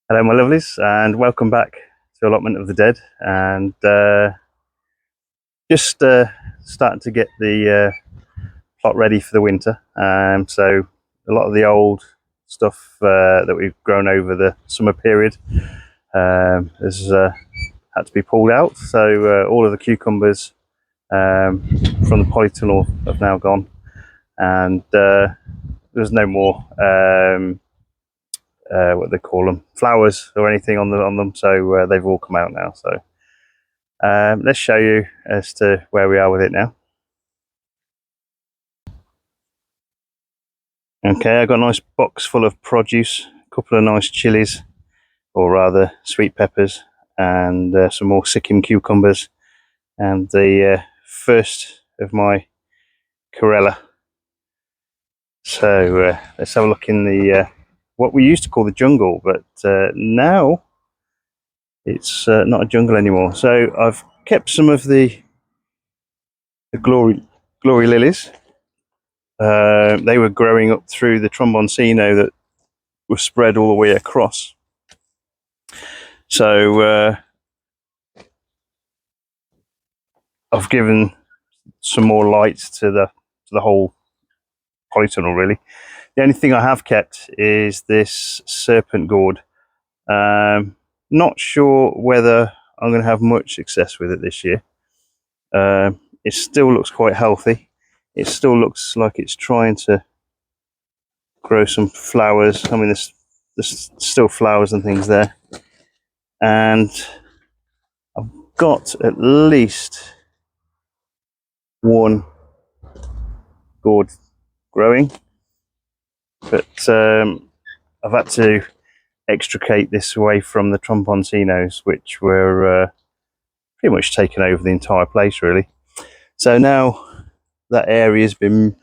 Hello my lovelies, and welcome back to Allotment of the Dead. And just starting to get the plot ready for the winter. So a lot of the old stuff that we've grown over the summer period has had to be pulled out. So all of the cucumbers from the polytunnel have now gone, and there's no more what they call them, flowers or anything on them. So they've all come out now. So let's show you as to where we are with it now. Okay, I've got a nice box full of produce, a couple of nice chilies, or rather sweet peppers, and some more Sikkim cucumbers, and the first of my Corella. So let's have a look in the what we used to call the jungle, but now it's not a jungle anymore. So I've kept some of the glory lilies. They were growing up through the tromboncino that was spread all the way across. So I've given some more light to the whole polytunnel. Really, the only thing I have kept is this serpent gourd. Not sure whether I'm going to have much success with it this year. It still looks quite healthy. It still looks like it's trying to grow some flowers. I mean, there's still flowers and things there, and I've got at least one gourd growing, but I've had to extricate this away from the tromboncinos, which were pretty much taken over the entire place, really. So now that area's been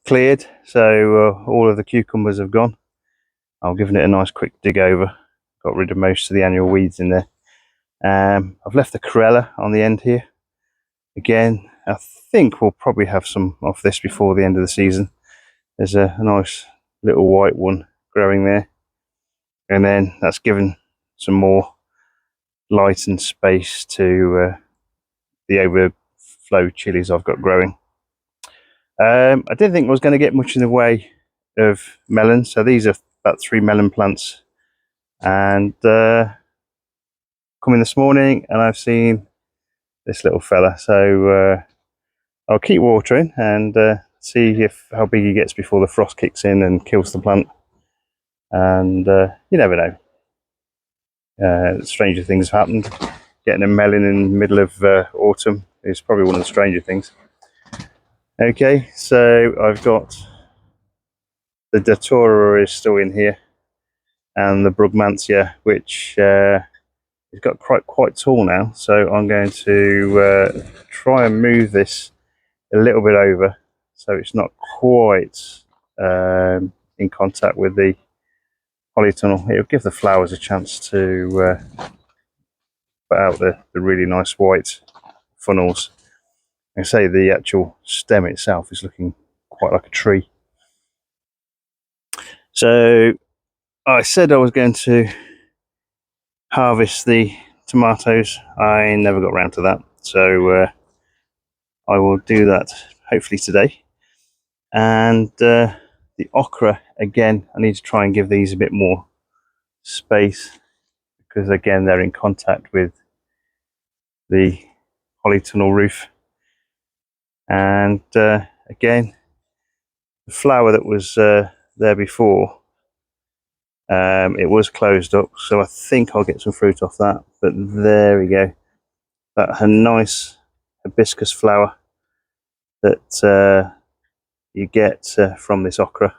cleared, so all of the cucumbers have gone. I've given it a nice quick dig over, got rid of most of the annual weeds in there. I've left the Corella on the end here. Again, I think we'll probably have some of this before the end of the season. There's a nice little white one growing there, and then that's given some more light and space to the overflow chilies I've got growing. I didn't think I was going to get much in the way of melons, so these are about 3 melon plants, and come in this morning and I've seen this little fella. So I'll keep watering and see how big he gets before the frost kicks in and kills the plant. And you never know. Stranger things have happened. Getting a melon in the middle of autumn is probably one of the stranger things. Okay, so I've got the Datura is still in here, and the Brugmansia, which has got quite tall now. So I'm going to try and move this a little bit over, so it's not quite in contact with the polytunnel. It'll give the flowers a chance to put out the really nice white funnels. I say the actual stem itself is looking quite like a tree. So I said I was going to harvest the tomatoes. I never got around to that, so I will do that hopefully today. And the okra, again, I need to try and give these a bit more space, because again they're in contact with the polytunnel roof. And again, the flower that was there before, it was closed up, so I think I'll get some fruit off that. But there we go, that a nice hibiscus flower that you get from this okra.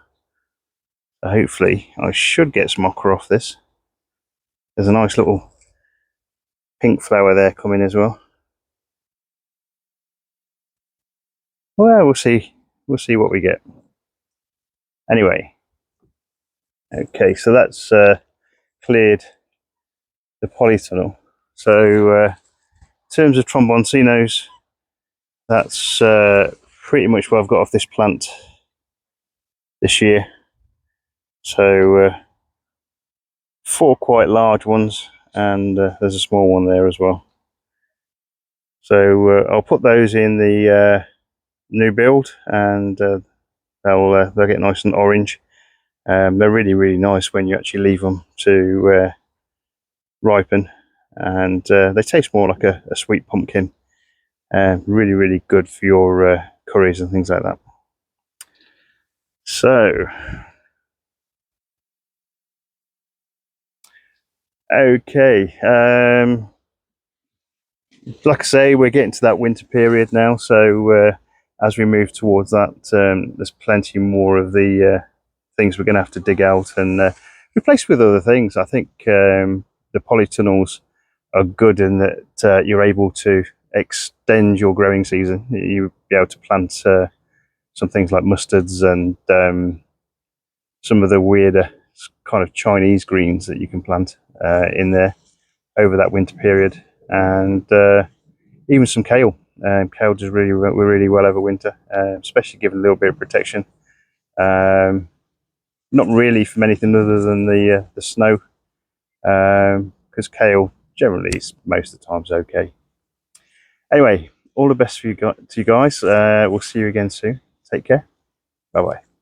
So hopefully I should get some okra off this. There's a nice little pink flower there coming as well. Well, we'll see what we get. Anyway, okay, so that's cleared the polytunnel. So in terms of tromboncinos, that's pretty much what I've got off this plant this year. So 4 quite large ones, and there's a small one there as well. So I'll put those in the new build, and they'll get nice and orange. They're really nice when you actually leave them to ripen, and they taste more like a sweet pumpkin. Really good for your curries and things like that. So, okay, like I say, we're getting to that winter period now, so as we move towards that, there's plenty more of the things we're going to have to dig out and replace with other things. I think the polytunnels are good in that you're able to extend your growing season. You'll be able to plant some things like mustards and some of the weirder kind of Chinese greens that you can plant in there over that winter period, and even some kale. Kale does really well over winter, especially given a little bit of protection. Not really from anything other than the snow, because kale generally is most of the times okay. Anyway, all the best for you to you guys. We'll see you again soon. Take care. Bye bye.